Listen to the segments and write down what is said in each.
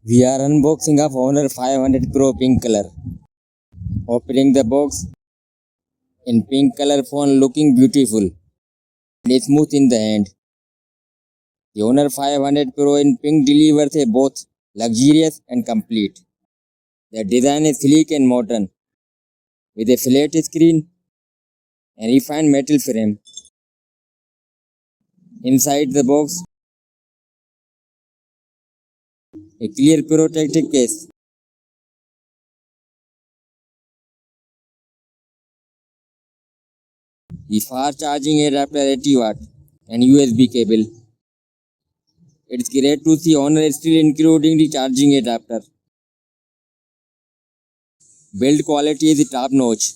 We are unboxing of Honor 500 Pro pink color. Opening the box in pink color phone looking beautiful and smooth in the hand. The Honor 500 Pro in pink delivers a both luxurious and complete. The design is sleek and modern with a flat screen and refined metal frame. Inside the box, a clear protective case. The fast charging adapter 80 watt and USB cable. It's great to see Honor still including the charging adapter. Build quality is top notch.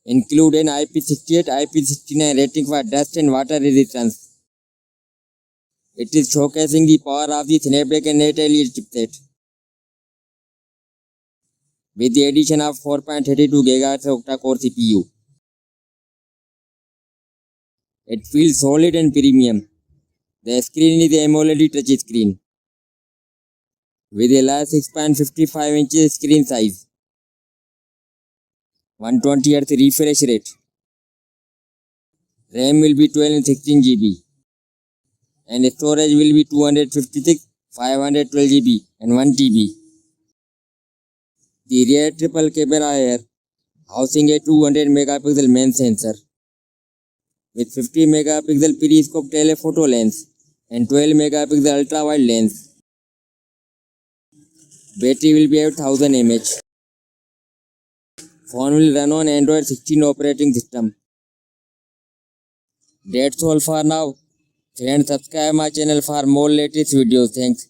Include an IP68, IP69 rating for dust and water resistance. It is showcasing the power of the Snapdragon 8 Elite chipset. With the addition of 4.32 GHz octa-core CPU. It feels solid and premium. The screen is AMOLED touch screen. With a large 6.55 inches screen size. 120 Hz refresh rate. RAM will be 12 and 16 GB. And storage will be 256, 512 GB and 1 TB. The rear triple camera here, housing a 200 megapixel main sensor with 50 megapixel periscope telephoto lens and 12 megapixel ultra wide lens. Battery will be at 1000 mAh. Phone will run on Android 16 operating system. That's all for now. Friends, subscribe my channel for more latest videos. Thanks.